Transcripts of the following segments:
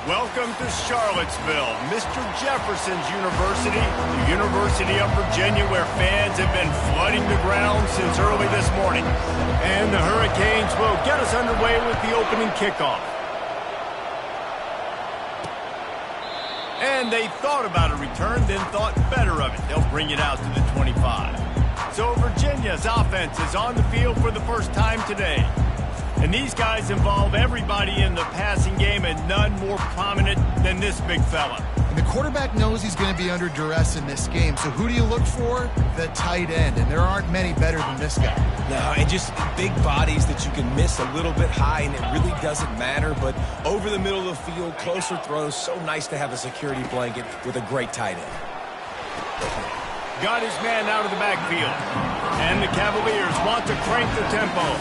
Welcome to Charlottesville, Mr. Jefferson's University, the University of Virginia, where fans have been flooding the ground since early this morning. And the Hurricanes will get us underway with the opening kickoff. And they thought about a return, then thought better of it. They'll bring it out to the 25. So Virginia's offense is on the field for the first time today. And these guys involve everybody in the passing game, and none more prominent than this big fella. And the quarterback knows he's going to be under duress in this game. So who do you look for? The tight end. And there aren't many better than this guy. No, and just big bodies that you can miss a little bit high, and it really doesn't matter. But over the middle of the field, closer throws, so nice to have a security blanket with a great tight end. Got his man out of the backfield. And the Cavaliers want to crank the tempo.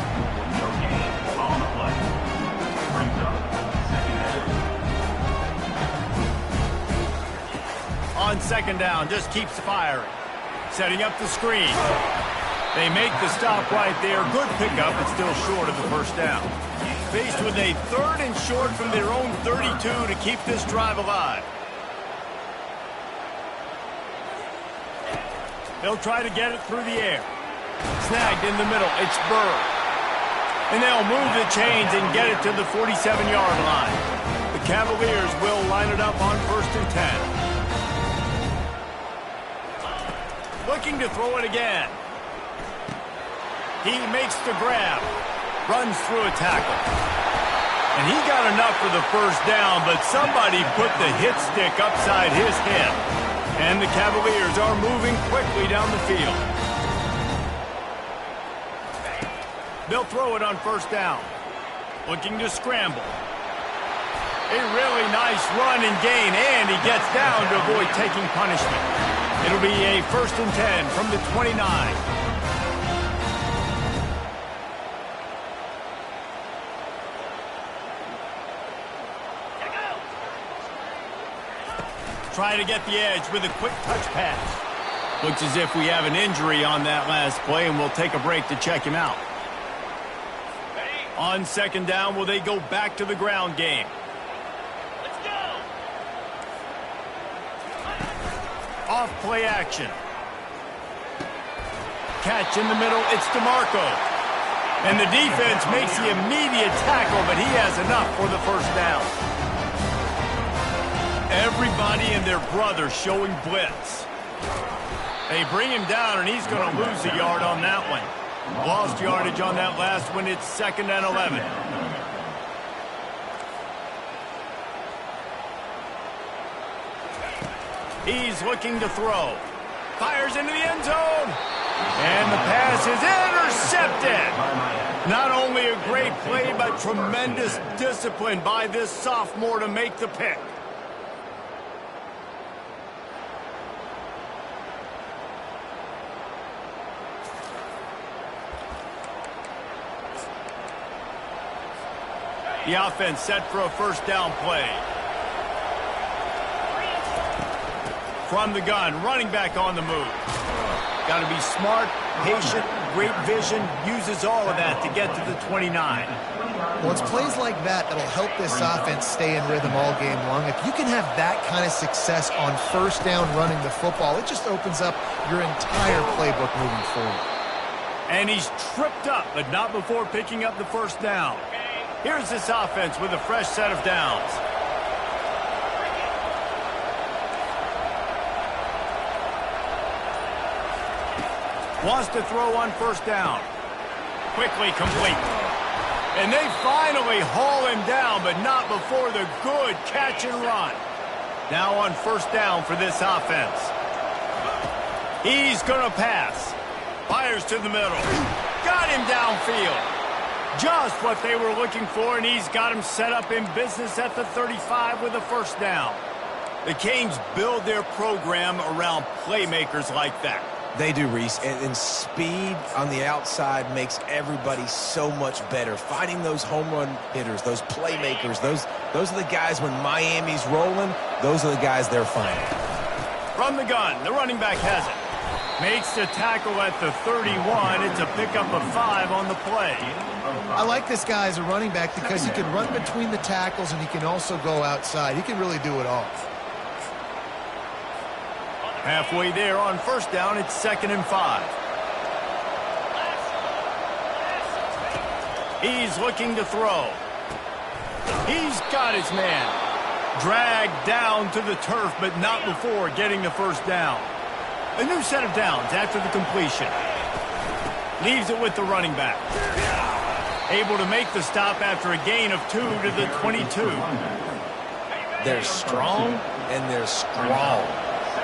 On second down, just keeps firing. Setting up the screen. They make the stop right there. Good pickup, but still short of the first down. Faced with a 3rd and short from their own 32 to keep this drive alive. They'll try to get it through the air. Snagged in the middle. It's Burr. And they'll move the chains and get it to the 47-yard line. The Cavaliers will line it up on 1st and 10. Looking to throw it again. He makes the grab. Runs through a tackle. And he got enough for the first down, but somebody put the hit stick upside his head. And the Cavaliers are moving quickly down the field. They'll throw it on 1st down. Looking to scramble. A really nice run and gain, and he gets down to avoid taking punishment. It'll be a 1st and 10 from the 29. Try to get the edge with a quick touch pass. Looks as if we have an injury on that last play, and we'll take a break to check him out. On second down, will they go back to the ground game? Off play action. Catch in the middle, it's DeMarco. And the defense makes the immediate tackle, but he has enough for the first down. Everybody and their brother showing blitz. They bring him down, and he's going to lose a yard on that one. Lost yardage on that last one. It's 2nd and 11. He's looking to throw. Fires into the end zone. And the pass is intercepted. Not only a great play, but tremendous discipline by this sophomore to make the pick. The offense set for a 1st down play. From the gun, running back on the move. Got to be smart, patient, great vision, uses all of that to get to the 29. Well, it's plays like that that'll help this offense stay in rhythm all game long. If you can have that kind of success on 1st down running the football, it just opens up your entire playbook moving forward. And he's tripped up, but not before picking up the 1st down. Here's this offense with a fresh set of downs. Wants to throw on 1st down. Quickly complete. And they finally haul him down, but not before the good catch and run. Now on 1st down for this offense. He's going to pass. Fires to the middle. Got him downfield. Just what they were looking for, and he's got him set up in business at the 35 with a 1st down. The Canes build their program around playmakers like that. They do, Reese, and speed on the outside makes everybody so much better. Finding those home run hitters, those playmakers, those are the guys when Miami's rolling, those are the guys they're finding. From the gun, the running back has it. Makes the tackle at the 31. It's a pickup of 5 on the play. I like this guy as a running back because he can run between the tackles and he can also go outside. He can really do it all. Halfway there on first down, it's 2nd and 5. He's looking to throw. He's got his man. Dragged down to the turf, but not before getting the first down. A new set of downs after the completion. Leaves it with the running back. Able to make the stop after a gain of 2 to the 22. They're strong and they're strong.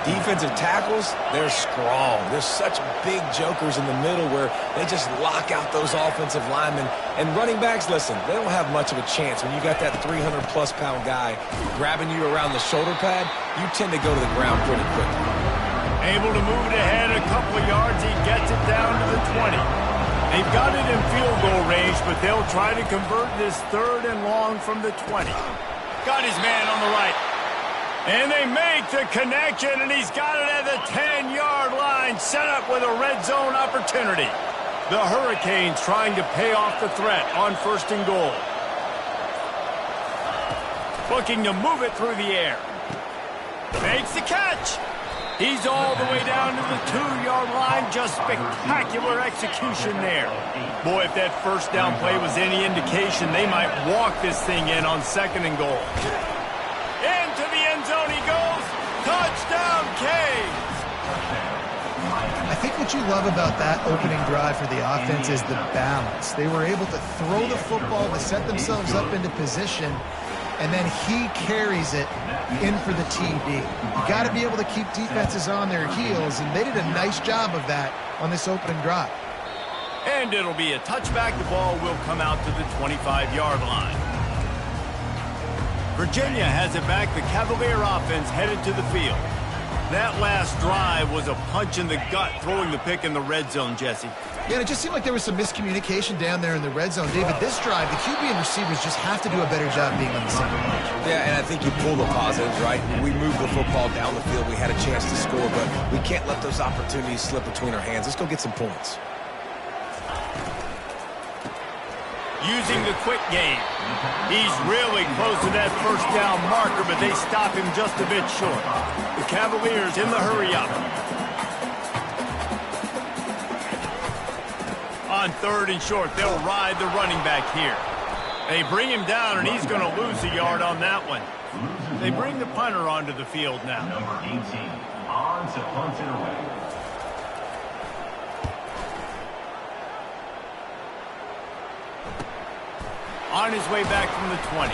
Defensive tackles, they're strong. There's such big jokers in the middle where they just lock out those offensive linemen. And running backs, listen, they don't have much of a chance. When you got that 300-plus pound guy grabbing you around the shoulder pad, you tend to go to the ground pretty quickly. Able to move it ahead a couple of yards. He gets it down to the 20. They've got it in field goal range, but they'll try to convert this 3rd and long from the 20. Got his man on the right. And they make the connection, and he's got it at the 10-yard line, set up with a red zone opportunity. The Hurricanes trying to pay off the threat on 1st and goal. Looking to move it through the air. Makes the catch. He's all the way down to the 2-yard line. Just spectacular execution there. Boy, if that first down play was any indication, they might walk this thing in on 2nd and goal. Into the end zone he goes. Touchdown, Canes. I think what you love about that opening drive for the offense is the balance. They were able to throw the football to set themselves up into position, and then he carries it in for the TD. You got to be able to keep defenses on their heels, and they did a nice job of that on this opening drive. And it'll be a touchback. The ball will come out to the 25-yard line. Virginia has it back. The Cavalier offense headed to the field. That last drive was a punch in the gut, throwing the pick in the red zone, Jesse. Yeah, and it just seemed like there was some miscommunication down there in the red zone. David, this drive, the QB and receivers just have to do a better job being on the same page. Yeah, and I think you pull the positives, right? We moved the football down the field. We had a chance to score, but we can't let those opportunities slip between our hands. Let's go get some points. Using the quick game. He's really close to that first down marker, but they stop him just a bit short. The Cavaliers in the hurry-up. On 3rd and short, they'll ride the running back here. They bring him down, and he's going to lose a yard on that one. They bring the punter onto the field now. Number 18, on to punt it away. On his way back from the 20.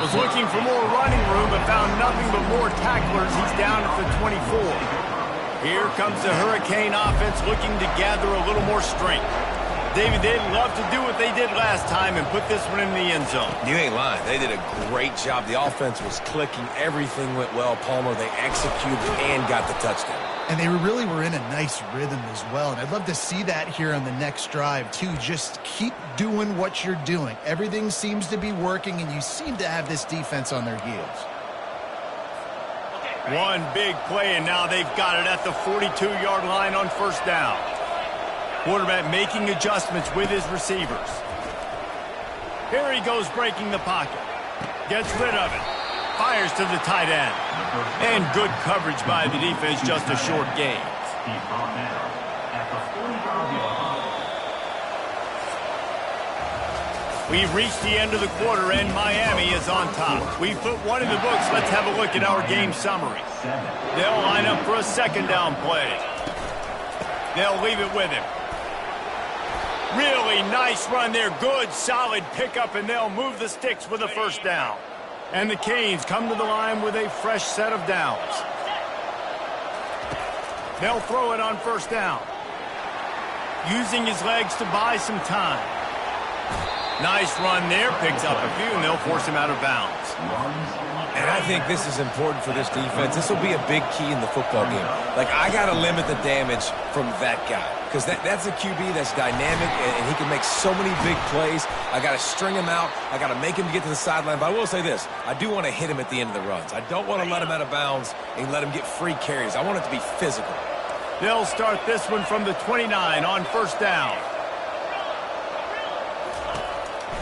Was looking for more running room, but found nothing but more tacklers. He's down at the 24. Here comes the Hurricane offense looking to gather a little more strength. David, they'd love to do what they did last time and put this one in the end zone. You ain't lying. They did a great job. The offense was clicking. Everything went well, Palmer. They executed and got the touchdown. And they really were in a nice rhythm as well. And I'd love to see that here on the next drive, too. Just keep doing what you're doing. Everything seems to be working, and you seem to have this defense on their heels. One big play, and now they've got it at the 42-yard line on first down. Quarterback making adjustments with his receivers. Here he goes breaking the pocket. Gets rid of it. Fires to the tight end. And good coverage by the defense, just a short gain. He's brought down at the 45-yard line. We've reached the end of the quarter, and Miami is on top. We've put one in the books. Let's have a look at our game summary. They'll line up for a 2nd down play. They'll leave it with him. Really nice run there. Good, solid pickup, and they'll move the sticks with a first down. And the Canes come to the line with a fresh set of downs. They'll throw it on first down. Using his legs to buy some time. Nice run there. Picks up a few, and they'll force him out of bounds. And I think this is important for this defense. This will be a big key in the football game. Like, I got to limit the damage from that guy. Because that's a QB that's dynamic, and he can make so many big plays. I got to string him out. I got to make him get to the sideline. But I will say this. I do want to hit him at the end of the runs. I don't want to let him out of bounds and let him get free carries. I want it to be physical. They'll start this one from the 29 on first down.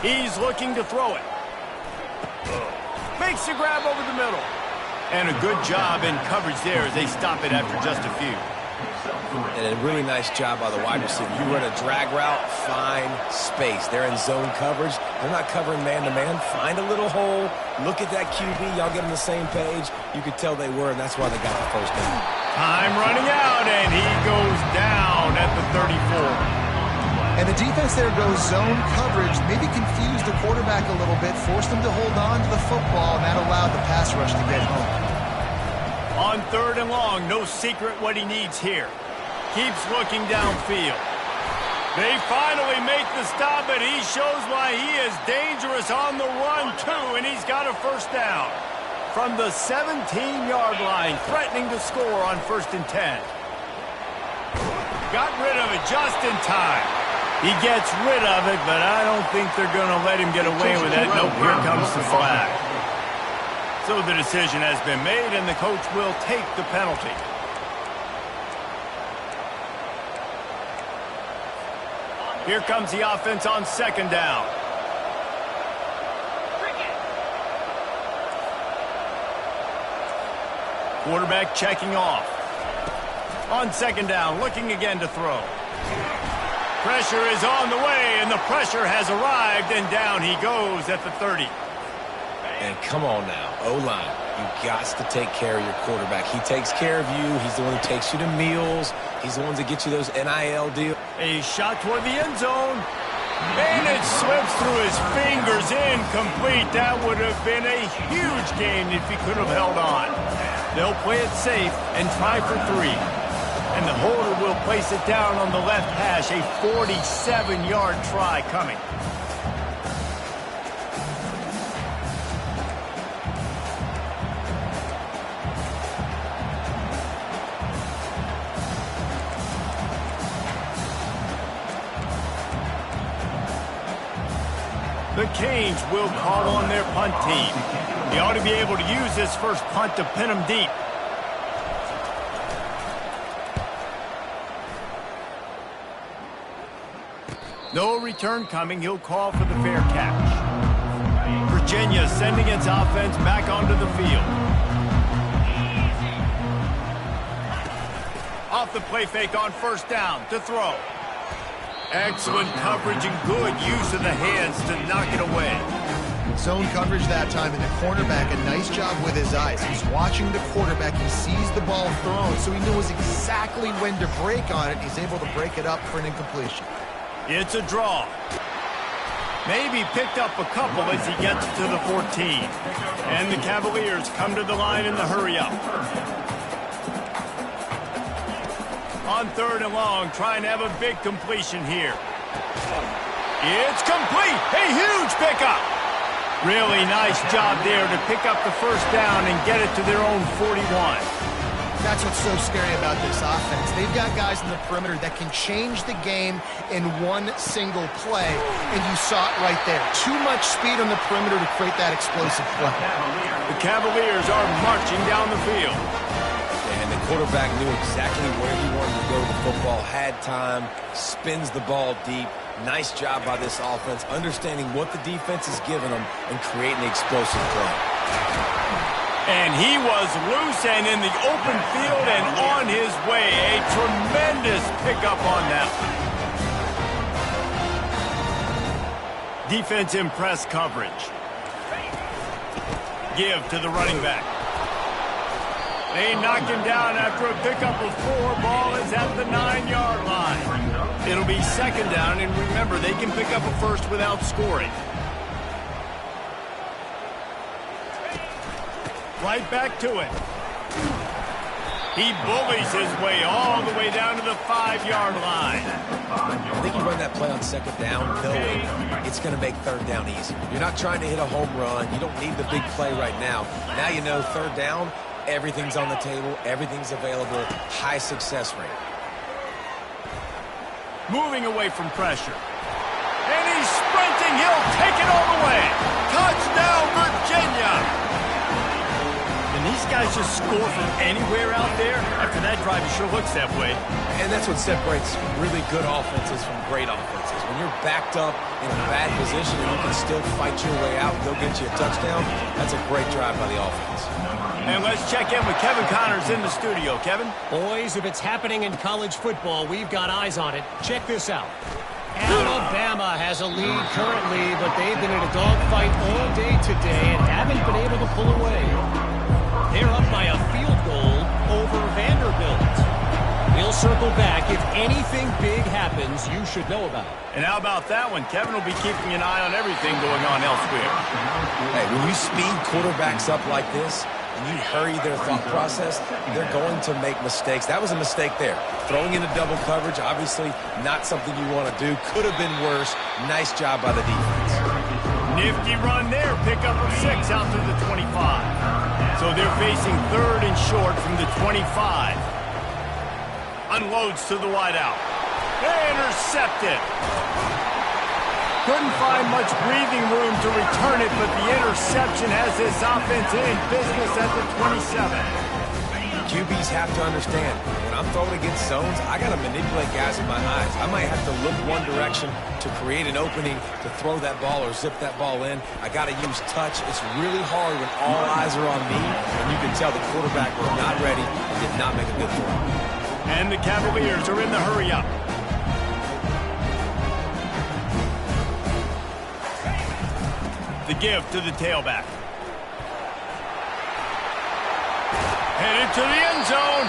He's looking to throw it. Makes the grab over the middle. And a good job in coverage there as they stop it after just a few. And a really nice job by the wide receiver. You run a drag route, find space. They're in zone coverage. They're not covering man-to-man. Find a little hole. Look at that QB. Y'all get on the same page. You could tell they were, and that's why they got the first down. Time running out, and he goes down at the 34. And the defense there goes zone coverage, maybe confused the quarterback a little bit, forced him to hold on to the football, and that allowed the pass rush to get home. On 3rd and long, no secret what he needs here. Keeps looking downfield. They finally make the stop, but he shows why he is dangerous on the run, too, and he's got a first down. From the 17-yard line, threatening to score on 1st and 10. Got rid of it just in time. He gets rid of it, but I don't think they're going to let him get away with it. Nope, here comes the flag. So the decision has been made, and the coach will take the penalty. Here comes the offense on 2nd down. Quarterback checking off. On 2nd down, looking again to throw. Pressure is on the way, and the pressure has arrived, and down he goes at the 30. And come on now, O-line, you got to take care of your quarterback. He takes care of you. He's the one who takes you to meals. He's the one that gets you those NIL deals. A shot toward the end zone, and it slips through his fingers, incomplete. That would have been a huge gain if he could have held on. They'll play it safe and try for 3. And the holder will place it down on the left hash, a 47-yard try coming. The Canes will call on their punt team. They ought to be able to use this first punt to pin them deep. No return coming. He'll call for the fair catch. Virginia sending its offense back onto the field. Off the play fake on 1st down to throw. Excellent coverage and good use of the hands to knock it away. Zone coverage that time, and the cornerback, a nice job with his eyes. He's watching the quarterback. He sees the ball thrown, so he knows exactly when to break on it. He's able to break it up for an incompletion. It's a draw. Maybe picked up a couple as he gets to the 14. And the Cavaliers come to the line in the hurry-up. On 3rd and long, trying to have a big completion here. It's complete. A huge pickup. Really nice job there to pick up the first down and get it to their own 41. That's what's so scary about this offense. They've got guys in the perimeter that can change the game in one single play, and you saw it right there. Too much speed on the perimeter to create that explosive play. The Cavaliers are marching down the field. And the quarterback knew exactly where he wanted to go with the football, had time, spins the ball deep. Nice job by this offense, understanding what the defense is giving them and creating the explosive play. And he was loose and in the open field and on his way. A tremendous pickup on that one. Defense in press coverage. Give to the running back. They knock him down after a pickup of 4. Ball is at the 9-yard line. It'll be 2nd down, and remember, they can pick up a first without scoring. Right back to it. He bullies his way all the way down to the 5-yard line. I think you run that play on 2nd down, knowing it's going to make 3rd down easy. You're not trying to hit a home run. You don't need the big play right now. Now you know 3rd down, everything's on the table, everything's available, high success rate. Moving away from pressure. And he's sprinting. He'll take it all the way. Touchdown, Virginia. And these guys just score from anywhere out there? After that drive, it sure looks that way. And that's what separates really good offenses from great offenses. When you're backed up in a bad position and you can still fight your way out and go get you a touchdown, that's a great drive by the offense. And let's check in with Kevin Connors in the studio. Kevin? Boys, if it's happening in college football, we've got eyes on it. Check this out. Alabama has a lead currently, but they've been in a dogfight all day today and haven't been able to pull away. They're up by a field goal over Vanderbilt. We'll circle back. If anything big happens, you should know about it. And how about that one? Kevin will be keeping an eye on everything going on elsewhere. Hey, when you speed quarterbacks up like this, and you hurry their thought process, they're going to make mistakes. That was a mistake there. Throwing into double coverage, obviously not something you want to do. Could have been worse. Nice job by the defense. Nifty run there. Pickup of 6 out to the 25. So they're facing 3rd and short from the 25. Unloads to the wideout. Intercepted. Couldn't find much breathing room to return it, but the interception has this offense in business at the 27. QBs have to understand, when I'm throwing against zones, I got to manipulate guys with my eyes. I might have to look one direction to create an opening to throw that ball or zip that ball in. I got to use touch. It's really hard when all eyes are on me, and you can tell the quarterback was not ready and did not make a good throw. And the Cavaliers are in the hurry-up. The give to the tailback. Headed to the end zone.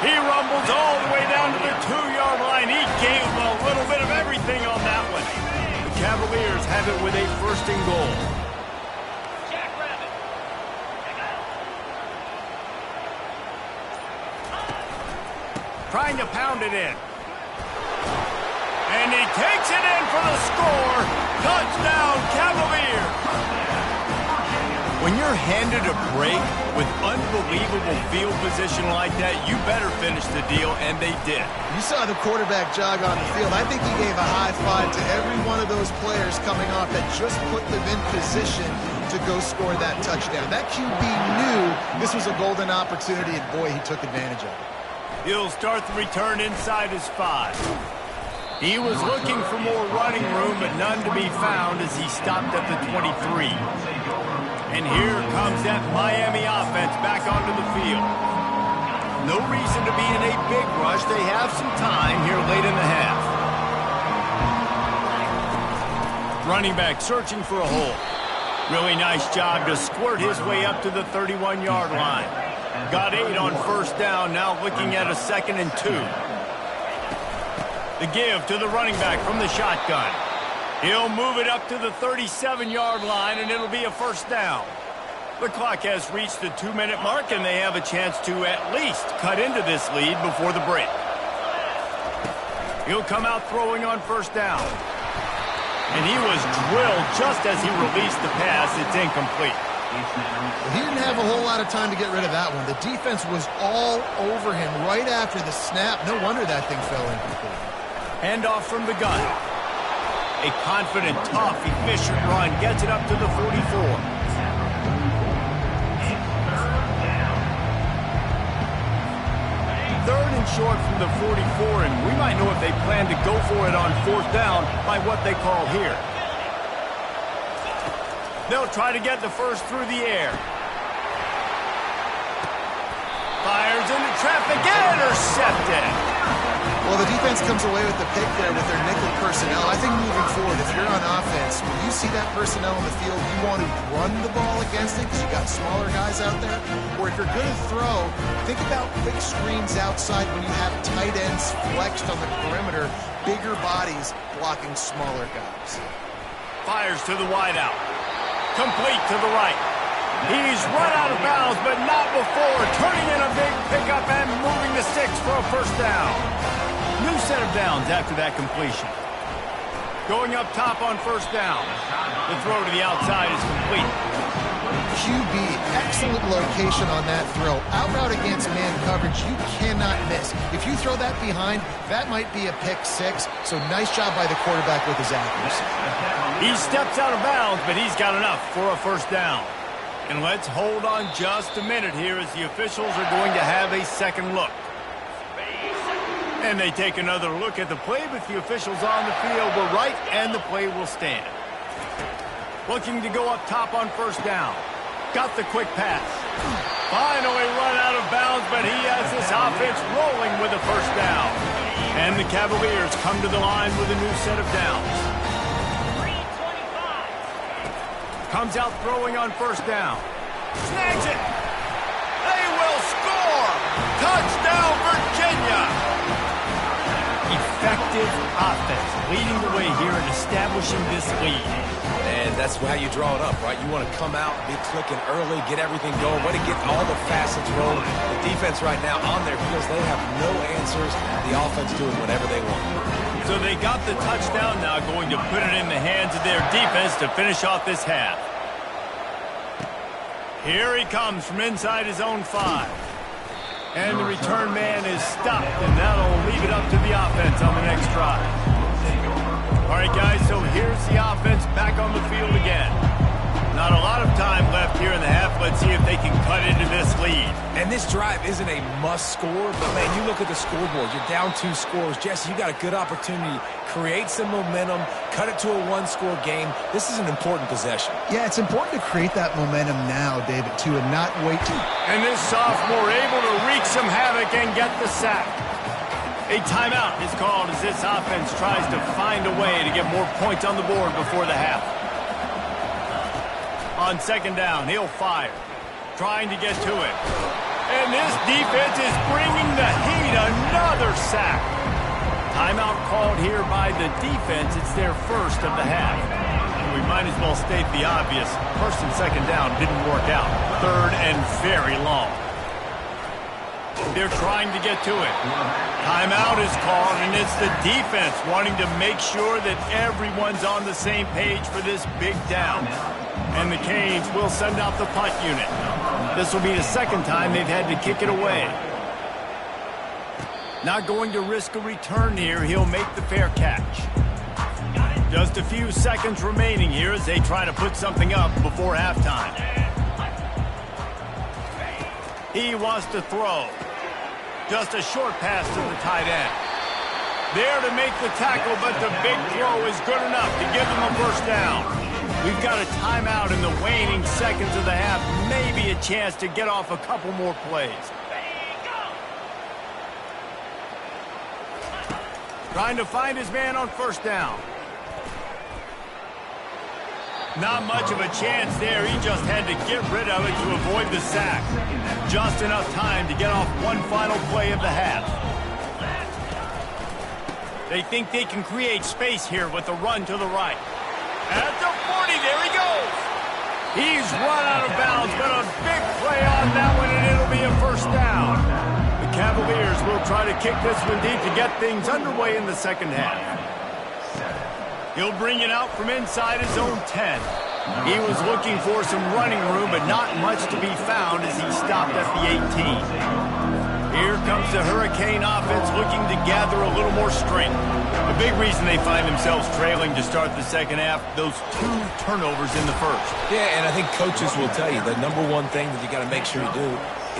He rumbles all the way down to the 2-yard line. He gave him a little bit of everything on that one. The Cavaliers have it with a 1st and goal. Trying to pound it in. And he takes it in for the score. Touchdown, Cavaliers. When you're handed a break with unbelievable field position like that, you better finish the deal, and they did. You saw the quarterback jog on the field. I think he gave a high five to every one of those players coming off that just put them in position to go score that touchdown. That QB knew this was a golden opportunity, and boy, he took advantage of it. He'll start the return inside his 5. He was looking for more running room, but none to be found as he stopped at the 23. And here comes that Miami offense back onto the field. No reason to be in a big rush. They have some time here late in the half. Running back searching for a hole. Really nice job to squirt his way up to the 31-yard line. Got 8 on 1st down, now looking at a 2nd and 2. The give to the running back from the shotgun. He'll move it up to the 37-yard line, and it'll be a 1st down. The clock has reached the 2-minute mark, and they have a chance to at least cut into this lead before the break. He'll come out throwing on 1st down. And he was drilled just as he released the pass. It's incomplete. He didn't have a whole lot of time to get rid of that one. The defense was all over him right after the snap. No wonder that thing fell incomplete. Handoff from the gun. A confident, tough, efficient run gets it up to the 44. 3rd and short from the 44, and we might know if they plan to go for it on 4th down by what they call here. They'll try to get the 1st through the air. Fires into traffic, intercepted. Well, the defense comes away with the pick there with their nickel personnel. I think moving forward, if you're on offense, when you see that personnel on the field, you want to run the ball against it because you got smaller guys out there. Or if you're going to throw, think about quick screens outside when you have tight ends flexed on the perimeter, bigger bodies blocking smaller guys. Fires to the wideout. Complete to the right. He's run out of bounds, but not before. Turning in a big pickup and moving the 6 for a 1st down. New set of downs after that completion. Going up top on 1st down. The throw to the outside is complete. QB, excellent location on that throw. Out route against man coverage, you cannot miss. If you throw that behind, that might be a pick 6. So nice job by the quarterback with his accuracy. He steps out of bounds, but he's got enough for a 1st down. And let's hold on just a minute here as the officials are going to have a second look. And they take another look at the play, but the officials on the field were right, and the play will stand. Looking to go up top on first down. Got the quick pass. Finally run out of bounds, but he has this offense rolling with a first down. And the Cavaliers come to the line with a new set of downs. Comes out throwing on first down. Snags it. They will score. Touchdown, Virginia. Effective offense leading the way here and establishing this lead. And that's how you draw it up, right? You want to come out, be clicking early, get everything going, way to get all the facets rolling. The defense right now on their heels, they have no answers. The offense doing whatever they want. So they got the touchdown now, going to put it in the hands of their defense to finish off this half. Here he comes from inside his own 5. And the return man is stopped, and that'll leave it up to the offense on the next drive. All right, guys, so here's the offense back on the field again. Not a lot of time left here in the half. Let's see if they can cut into this lead. And this drive isn't a must score, but, man, you look at the scoreboard. You're down 2 scores. Jesse, you got a good opportunity. Create some momentum. Cut it to a 1-score game. This is an important possession. Yeah, it's important to create that momentum now, David, too, and not wait. And this sophomore able to wreak some havoc and get the sack. A timeout is called as this offense tries to find a way to get more points on the board before the half. On second down, he'll fire. Trying to get to it. And this defense is bringing the heat. Another sack. Timeout called here by the defense. It's their first of the half. And we might as well state the obvious. First and second down didn't work out. Third and very long. They're trying to get to it. Timeout is called, and it's the defense wanting to make sure that everyone's on the same page for this big down. And the Canes will send out the punt unit. This will be the second time they've had to kick it away. Not going to risk a return here. He'll make the fair catch. Just a few seconds remaining here as they try to put something up before halftime. He wants to throw. Just a short pass to the tight end. There to make the tackle, but the big throw is good enough to give them a first down. We've got a timeout in the waning seconds of the half. Maybe a chance to get off a couple more plays. Trying to find his man on first down. Not much of a chance there. He just had to get rid of it to avoid the sack. Just enough time to get off one final play of the half. They think they can create space here with a run to the right. At the 40, there he goes. He's run out of bounds, but a big play on that one, and it'll be a first down. The Cavaliers will try to kick this one deep to get things underway in the second half. He'll bring it out from inside his own 10. He was looking for some running room, but not much to be found as he stopped at the 18. Here comes the Hurricane offense looking to gather a little more strength. A big reason they find themselves trailing to start the second half, those 2 turnovers in the first. Yeah, and I think coaches will tell you the number one thing that you got to make sure you do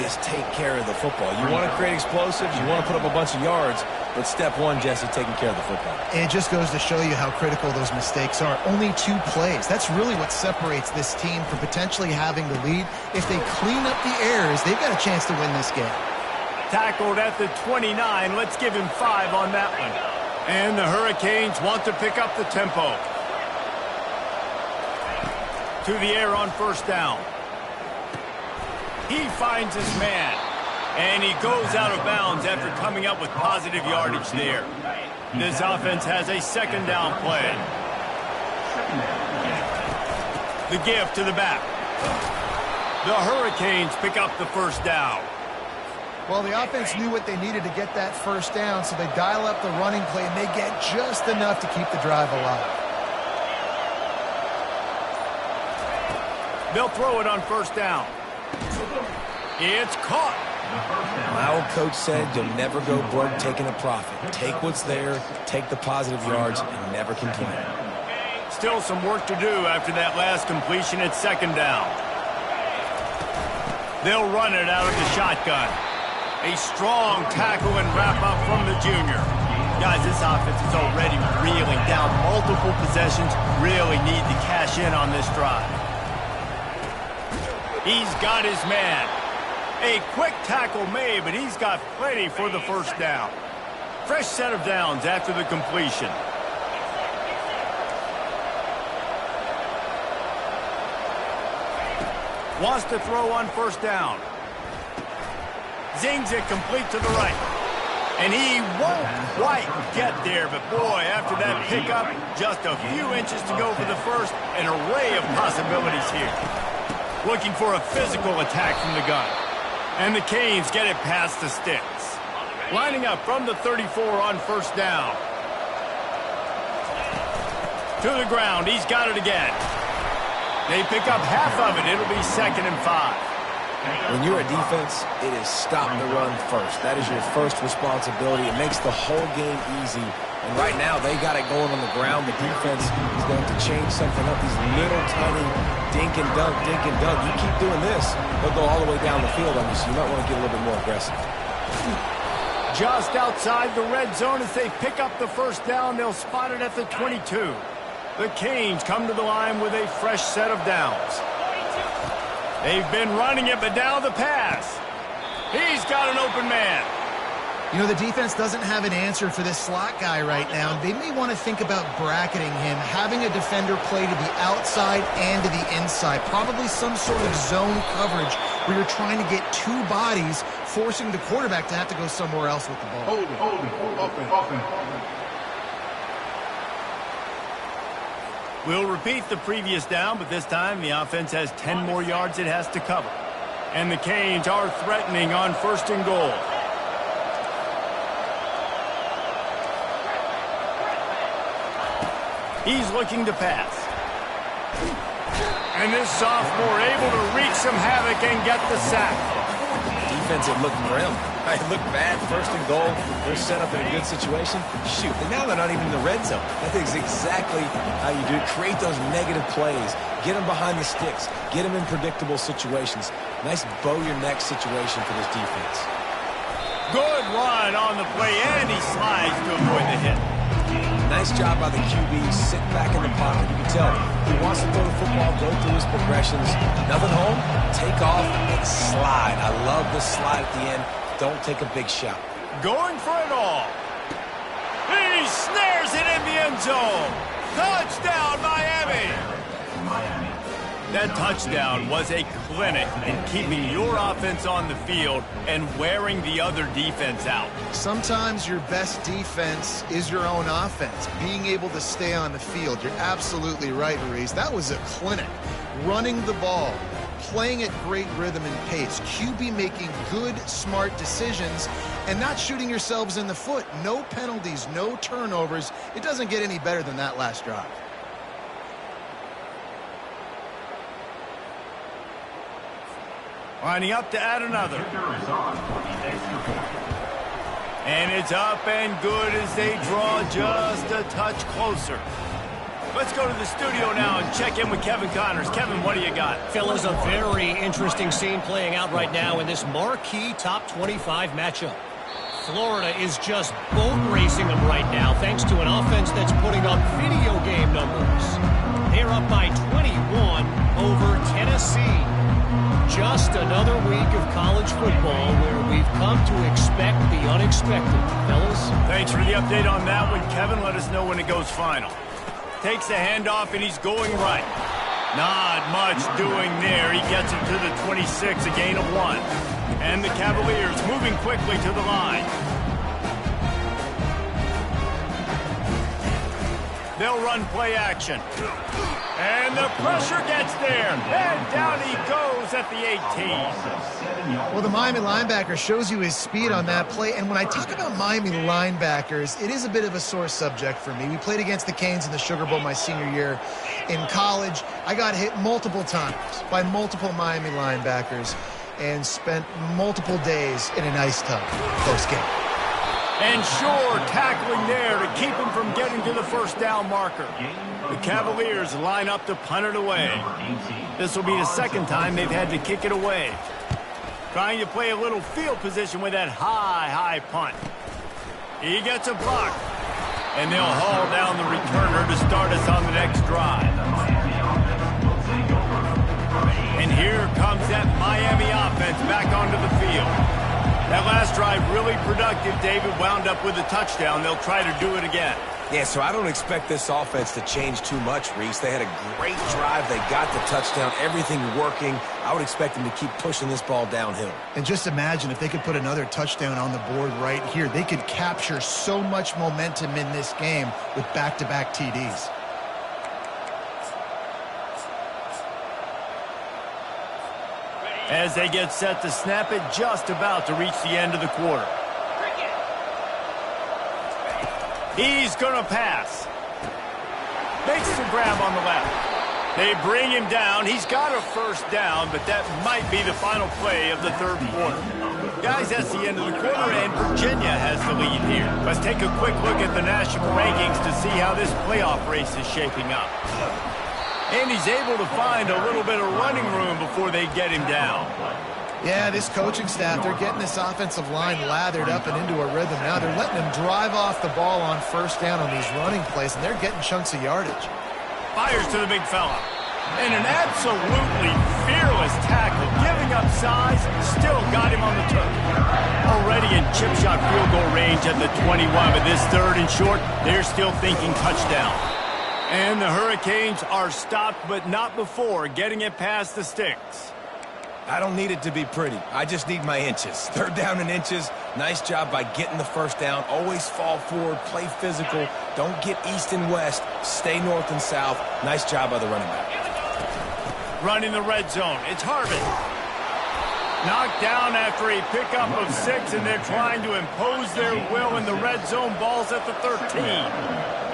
is take care of the football. You want to create explosives, you want to put up a bunch of yards, but step one, Jesse, taking care of the football. It just goes to show you how critical those mistakes are. Only 2 plays. That's really what separates this team from potentially having the lead. If they clean up the errors, they've got a chance to win this game. Tackled at the 29. Let's give him 5 on that one. And the Hurricanes want to pick up the tempo. To the air on first down. He finds his man. And he goes out of bounds after coming up with positive yardage there. This offense has a second down play. The give to the back. The Hurricanes pick up the first down. Well, the offense knew what they needed to get that first down, so they dial up the running play, and they get just enough to keep the drive alive. They'll throw it on first down. It's caught. My old coach said you'll never go broke taking a profit. Take what's there, take the positive yards, and never complain. Still some work to do after that last completion at second down. They'll run it out of the shotgun. A strong tackle and wrap-up from the junior. Guys, this offense is already reeling down multiple possessions. Really need to cash in on this drive. He's got his man. A quick tackle made, but he's got plenty for the first down. Fresh set of downs after the completion. Wants to throw on first down. Zings it complete to the right. And he won't quite get there, but boy, after that pickup, just a few inches to go for the first. An array of possibilities here. Looking for a physical attack from the gun. And the Canes get it past the sticks. Lining up from the 34 on first down. To the ground, he's got it again. They pick up half of it. It'll be 2nd and 5. When you're a defense, it is stop the run first. That is your first responsibility. It makes the whole game easy. And right now, they got it going on the ground. The defense is going to change something up. These little tiny dink and dunk, dink and dunk. You keep doing this, they'll go all the way down the field on you, so you might want to get a little bit more aggressive. Just outside the red zone as they pick up the first down. They'll spot it at the 22. The Canes come to the line with a fresh set of downs. They've been running it, but now the pass. He's got an open man. You know, the defense doesn't have an answer for this slot guy right now. They may want to think about bracketing him, having a defender play to the outside and to the inside. Probably some sort of zone coverage where you're trying to get two bodies, forcing the quarterback to have to go somewhere else with the ball. Hold it, open. We'll repeat the previous down, but this time the offense has 10 more yards it has to cover. And the Canes are threatening on 1st and goal. He's looking to pass. And this sophomore able to wreak some havoc and get the sack. Defense, it looked grim. It looked bad, 1st and goal. They're set up in a good situation. Shoot, and now they're not even in the red zone. That is exactly how you do it. Create those negative plays. Get them behind the sticks. Get them in predictable situations. Nice bow-your-neck situation for this defense. Good run on the play, and he slides to avoid the hit. Nice job by the QB, sitting back in the pocket. You can tell he wants to throw the football, go through his progressions. Nothing home, take off, and slide. I love the slide at the end. Don't take a big shot. Going for it all. He snares it in the end zone. Touchdown, Miami. That touchdown was a clinic in keeping your offense on the field and wearing the other defense out. Sometimes your best defense is your own offense, being able to stay on the field. You're absolutely right, Ruiz. That was a clinic. Running the ball, playing at great rhythm and pace, QB making good, smart decisions, and not shooting yourselves in the foot. No penalties, no turnovers. It doesn't get any better than that last drive. Lining up to add another. And it's up and good as they draw just a touch closer. Let's go to the studio now and check in with Kevin Connors. Kevin, what do you got? Fellas, a very interesting scene playing out right now in this marquee top 25 matchup. Florida is just boat racing them right now thanks to an offense that's putting up video game numbers. They're up by 21 over Tennessee. Just another week of college football where we've come to expect the unexpected. Fellas? Thanks for the update on that one, Kevin. Let us know when it goes final. Takes the handoff, and he's going right. Not much doing there. He gets it to the 26, a gain of 1. And the Cavaliers moving quickly to the line. They'll run play action. And the pressure gets there. And down he goes at the 18. Well, the Miami linebacker shows you his speed on that play. And when I talk about Miami linebackers, it is a bit of a sore subject for me. We played against the Canes in the Sugar Bowl my senior year in college. I got hit multiple times by multiple Miami linebackers and spent multiple days in an ice tub post-game. And sure, tackling there to keep him from getting to the first down marker. The Cavaliers line up to punt it away. This will be the second time they've had to kick it away. Trying to play a little field position with that high punt. He gets a block. And they'll haul down the returner to start us on the next drive. And here comes that Miami offense back onto the field. That last drive really productive. David wound up with a touchdown. They'll try to do it again. Yeah, so I don't expect this offense to change too much, Reese. They had a great drive. They got the touchdown, everything working. I would expect them to keep pushing this ball downhill. And just imagine if they could put another touchdown on the board right here. They could capture so much momentum in this game with back-to-back TDs. As they get set to snap it, just about to reach the end of the quarter. He's going to pass. Makes the grab on the left. They bring him down. He's got a first down, but that might be the final play of the third quarter. Guys, that's the end of the quarter, and Virginia has the lead here. Let's take a quick look at the national rankings to see how this playoff race is shaping up. And he's able to find a little bit of running room before they get him down. Yeah, this coaching staff, they're getting this offensive line lathered up and into a rhythm. Now they're letting them drive off the ball on first down on these running plays, and they're getting chunks of yardage. Fires to the big fella. And an absolutely fearless tackle, giving up size, still got him on the turf. Already in chip shot field goal range at the 21, but this third and short, they're still thinking touchdown. And the Hurricanes are stopped, but not before getting it past the sticks. I don't need it to be pretty. I just need my inches. Third down in inches. Nice job by getting the first down. Always fall forward, play physical. Don't get east and west. Stay north and south. Nice job by the running back. Running the red zone. It's Harvin. Knocked down after a pickup of 6, and they're trying to impose their will in the red zone. Ball's at the 13.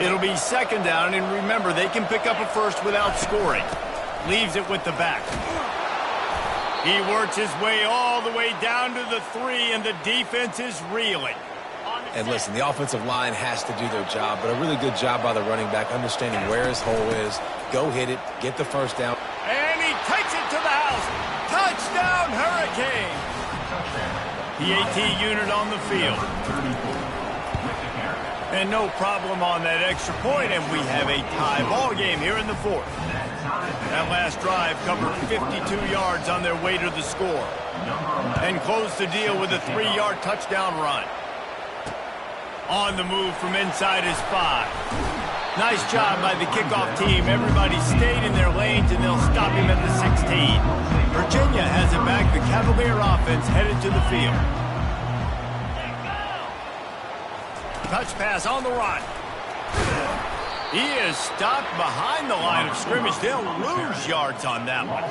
It'll be second down, and remember, they can pick up a first without scoring. Leaves it with the back. He works his way all the way down to the 3, and the defense is reeling. And listen, the offensive line has to do their job, but a really good job by the running back, understanding where his hole is. Go hit it, get the first down. And he takes it to the house. Touchdown, Hurricane! The AT unit on the field. And no problem on that extra point, and we have a tie ball game here in the fourth. That last drive covered 52 yards on their way to the score. And closed the deal with a 3-yard touchdown run. On the move from inside his 5. Nice job by the kickoff team. Everybody stayed in their lanes, and they'll stop him at the 16. Virginia has it back. The Cavalier offense headed to the field. Touch pass on the run. He is stopped behind the line of scrimmage. They'll lose yards on that one.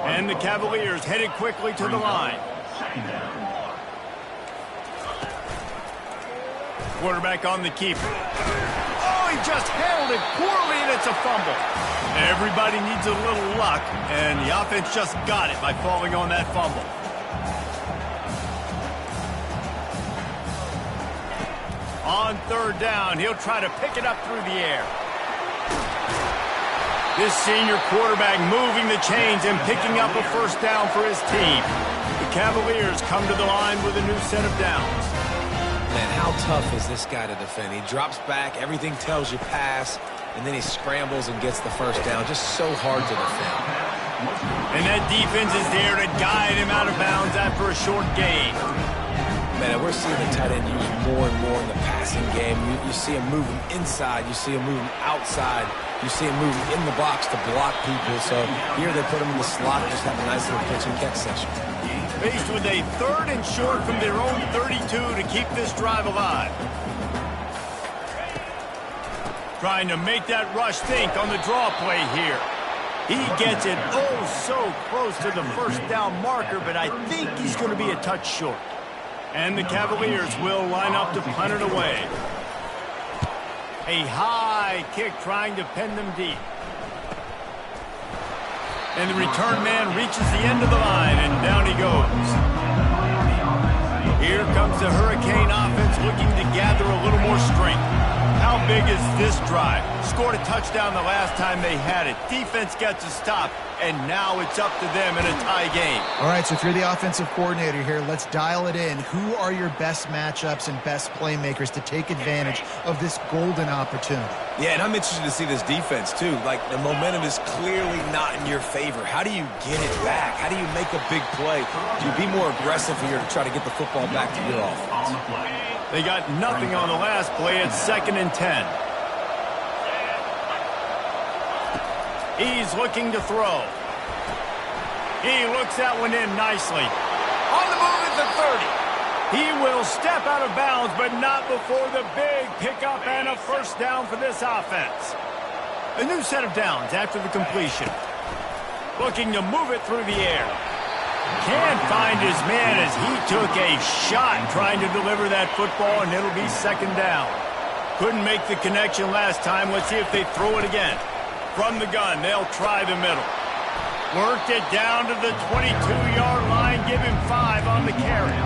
And the Cavaliers headed quickly to the line. Quarterback on the keeper. Oh, he just handled it poorly, and it's a fumble. Everybody needs a little luck, and the offense just got it by falling on that fumble. On third down, he'll try to pick it up through the air. This senior quarterback moving the chains and picking up a first down for his team. The Cavaliers come to the line with a new set of downs. Man, how tough is this guy to defend? He drops back, everything tells you pass, and then he scrambles and gets the first down. Just so hard to defend. And that defense is there to guide him out of bounds after a short gain. Man, we're seeing the tight end used more and more in the passing game. You see him moving inside. You see him moving outside. You see him moving in the box to block people. So here they put him in the slot and just have a nice little pitch and catch session. Faced with a third and short from their own 32 to keep this drive alive. Trying to make that rush think on the draw play here. He gets it oh so close to the first down marker, but I think he's going to be a touch short. And the Cavaliers will line up to punt it away. A high kick trying to pen them deep. And the return man reaches the end of the line, and down he goes. Here comes the Hurricane offense looking to gather a little more strength. How How big is this drive? Scored a touchdown the last time they had it. Defense gets a stop, and now it's up to them in a tie game. All right, so if you're the offensive coordinator here, let's dial it in. Who are your best matchups and best playmakers to take advantage of this golden opportunity? Yeah, and I'm interested to see this defense, too. Like, the momentum is clearly not in your favor. How do you get it back? How do you make a big play? Do you be more aggressive here to try to get the football back to your offense? They got nothing on the last play. It's 2nd and 10. He's looking to throw. He looks that one in nicely. On the move at the 30. He will step out of bounds, but not before the big pickup and a first down for this offense. A new set of downs after the completion. Looking to move it through the air. Can't find his man as he took a shot trying to deliver that football, and it'll be 2nd down. Couldn't make the connection last time. Let's see if they throw it again. From the gun, they'll try the middle. Worked it down to the 22-yard line. Give him 5 on the carry.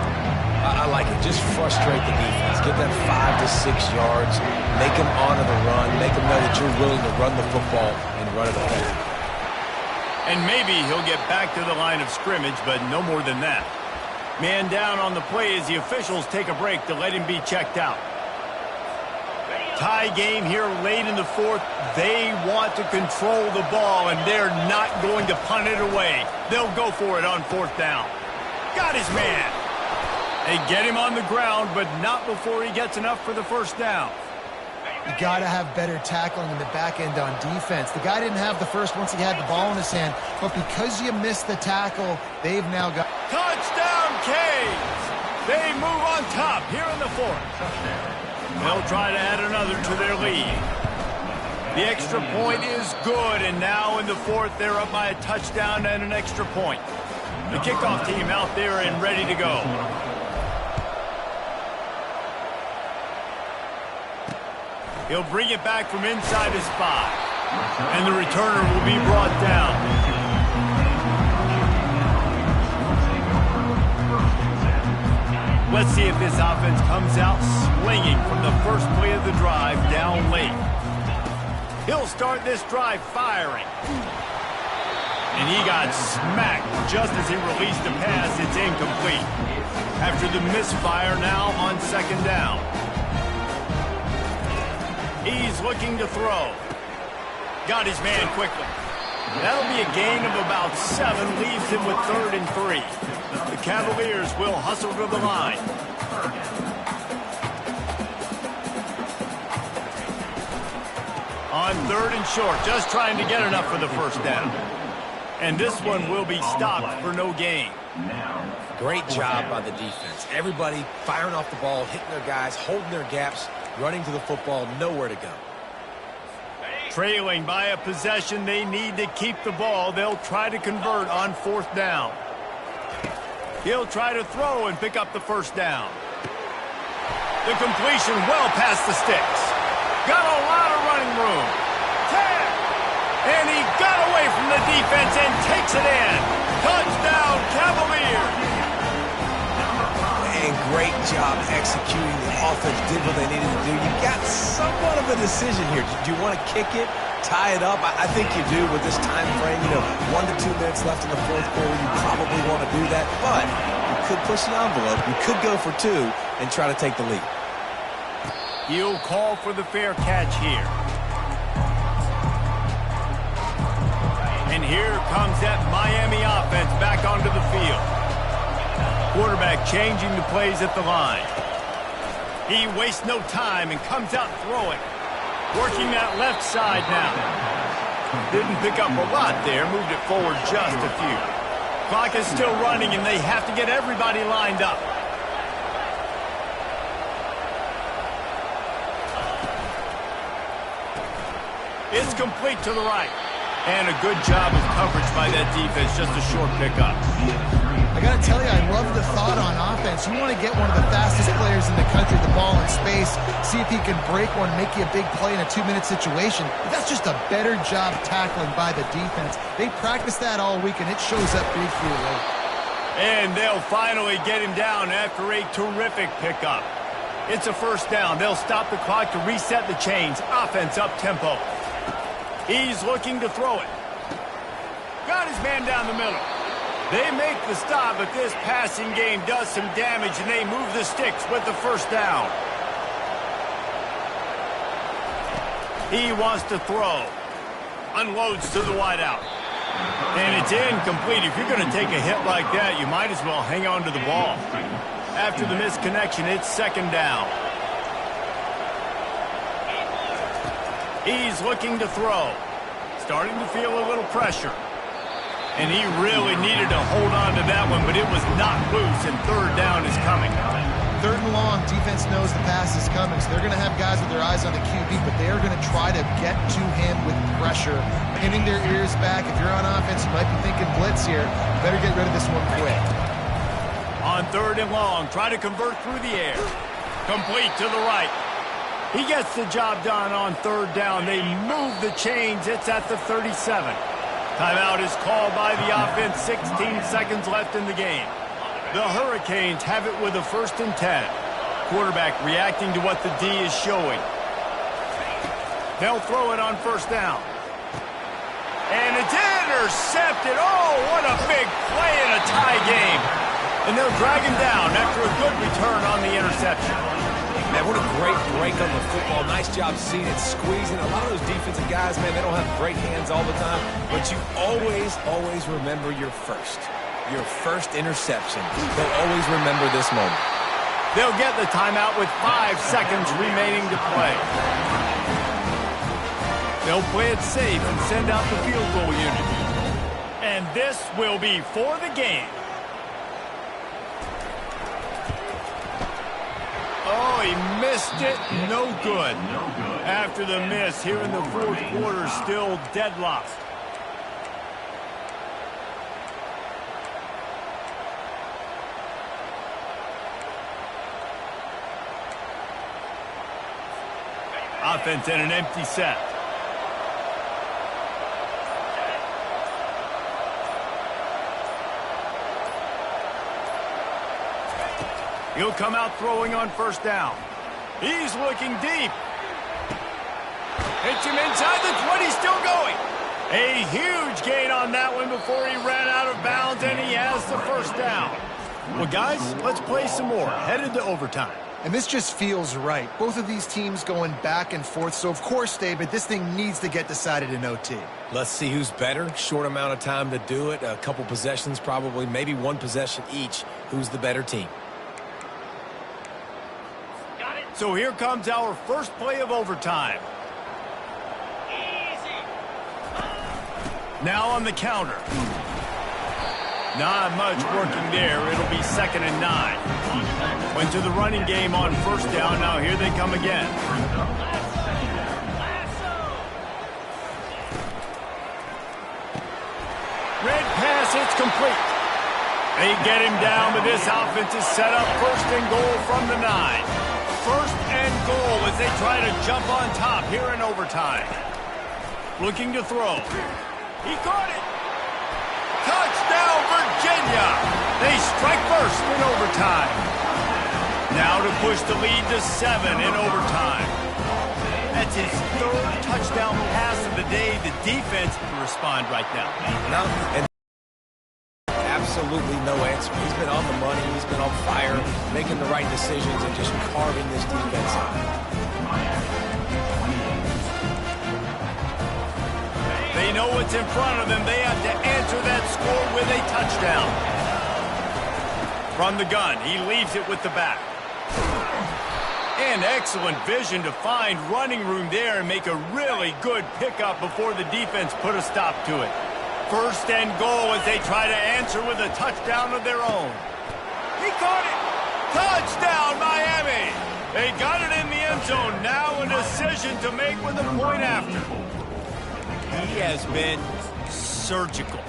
I like it. Just frustrate the defense. Get them 5 to 6 yards. Make them honor the run. Make them know that you're willing to run the football and run it effectively. And maybe he'll get back to the line of scrimmage, but no more than that. Man down on the play as the officials take a break to let him be checked out. Tie game here late in the 4th. They want to control the ball, and they're not going to punt it away. They'll go for it on 4th down. Got his man. They get him on the ground, but not before he gets enough for the first down. You got to have better tackling in the back end on defense. The guy didn't have the first once he had the ball in his hand, but because you missed the tackle, they've now got... Touchdown, Canes! They move on top here in the 4th. They'll try to add another to their lead. The extra point is good, and now in the 4th, they're up by a touchdown and an extra point. The kickoff team out there and ready to go. He'll bring it back from inside his 5. And the returner will be brought down. Let's see if this offense comes out swinging from the first play of the drive down late. He'll start this drive firing. And he got smacked just as he released the pass. It's incomplete. After the misfire now on 2nd down. He's looking to throw. Got his man quickly. That'll be a gain of about 7. Leaves him with 3rd and 3. The Cavaliers will hustle to the line. On 3rd and short, just trying to get enough for the first down. And this one will be stopped for no gain. Great job by the defense. Everybody firing off the ball, hitting their guys, holding their gaps, running to the football, nowhere to go. Trailing by a possession, they need to keep the ball. They'll try to convert on 4th down. He'll try to throw and pick up the first down. The completion well past the sticks. Got a lot of running room. 10. And he got away from the defense and takes it in. Touchdown, Cavaliers. And great job executing. The offense did what they needed to do. You got somewhat of a decision here. Do you want to kick it, tie it up? I think you do with this time frame. 1 to 2 minutes left in the 4th quarter. You probably want to do that, but you could push the envelope. You could go for 2 and try to take the lead. He'll call for the fair catch here. And here comes that Miami offense back onto the field. Quarterback changing the plays at the line. He wastes no time and comes out throwing. Working that left side now. Didn't pick up a lot there. Moved it forward just a few. Clock is still running, and they have to get everybody lined up. It's complete to the right. And a good job of coverage by that defense. Just a short pickup. I got to tell you, I love the thought on offense. You want to get one of the fastest players in the country the ball in space, see if he can break one, make you a big play in a 2-minute situation. But that's just a better job tackling by the defense. They practice that all week, and it shows up big here late. And they'll finally get him down after a terrific pickup. It's a first down. They'll stop the clock to reset the chains. Offense up-tempo. He's looking to throw it. Got his man down the middle. They make the stop, but this passing game does some damage, and they move the sticks with the first down. He wants to throw. Unloads to the wideout. And it's incomplete. If you're going to take a hit like that, you might as well hang on to the ball. After the misconnection, it's second down. He's looking to throw. Starting to feel a little pressure. And he really needed to hold on to that one, but it was not loose, and third down is coming. Third and long, defense knows the pass is coming, so they're going to have guys with their eyes on the QB, but they are going to try to get to him with pressure, pinning their ears back. If you're on offense, you might be thinking blitz here. You better get rid of this one quick. On third and long, try to convert through the air. Complete to the right. He gets the job done on third down. They move the chains. It's at the 37. Timeout is called by the offense. 16 seconds left in the game. The Hurricanes have it with a 1st and 10. Quarterback reacting to what the D is showing. They'll throw it on first down. And it's intercepted. Oh, what a big play in a tie game. And they'll drag him down after a good return on the interception. Man, what a great break on the football. Nice job seeing it, squeezing. A lot of those defensive guys, man, they don't have great hands all the time, but you always remember your first interception. They'll always remember this moment. They'll get the timeout with 5 seconds remaining to play. They'll play it safe and send out the field goal unit. And this will be for the game. Oh, he missed it. No good. After the miss, here in the fourth quarter, still deadlocked. Offense in an empty set. He'll come out throwing on first down. He's looking deep. Hits him inside the 20, still going. A huge gain on that one before he ran out of bounds, and he has the first down. Well, guys, let's play some more. Headed to overtime. And this just feels right. Both of these teams going back and forth, so of course, David, this thing needs to get decided in OT. Let's see who's better. Short amount of time to do it. A couple possessions probably, maybe one possession each. Who's the better team? So here comes our first play of overtime. Now on the counter. Not much working there. It'll be 2nd and 9. Went to the running game on first down. Now here they come again. Red pass, it's complete. They get him down, but this offense is set up 1st and goal from the 9. 1st and goal as they try to jump on top here in overtime. Looking to throw. He caught it. Touchdown, Virginia. They strike first in overtime. Now to push the lead to 7 in overtime. That's his 3rd touchdown pass of the day. The defense can respond right now. No, and absolutely no answer. He's been on the money. He's been on fire, making the right decisions and just carving this defense up. They know what's in front of them. They have to answer that score with a touchdown. From the gun, he leaves it with the back. And excellent vision to find running room there and make a really good pickup before the defense put a stop to it. 1st and goal as they try to answer with a touchdown of their own. He caught it. Touchdown, Miami. They got it in the end zone. Now a decision to make with a point after. He has been surgical.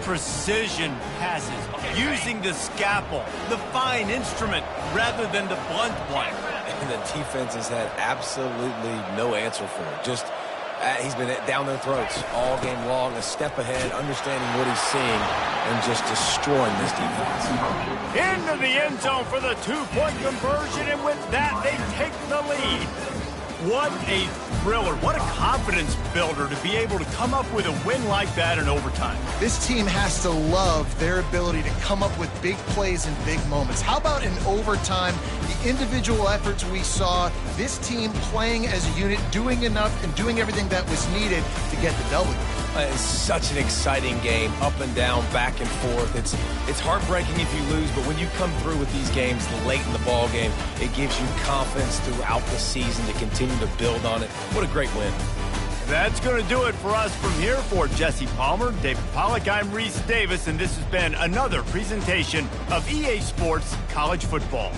Precision passes. Using the scalpel, the fine instrument, rather than the blunt one. And the defense has had absolutely no answer for it. Just he's been down their throats all game long, a step ahead, understanding what he's seeing, and just destroying this defense. Into the end zone for the two-point conversion, and with that, they take the lead. What a thriller. What a confidence builder to be able to come up with a win like that in overtime. This team has to love their ability to come up with big plays and big moments. How about in overtime, the individual efforts we saw, this team playing as a unit, doing enough and doing everything that was needed to get the W. It's such an exciting game, up and down, back and forth. It's heartbreaking if you lose, but when you come through with these games late in the ball game, it gives you confidence throughout the season to continue to build on it. What a great win. That's going to do it for us from here. For Jesse Palmer, David Pollack, I'm Reese Davis, and this has been another presentation of EA Sports College Football.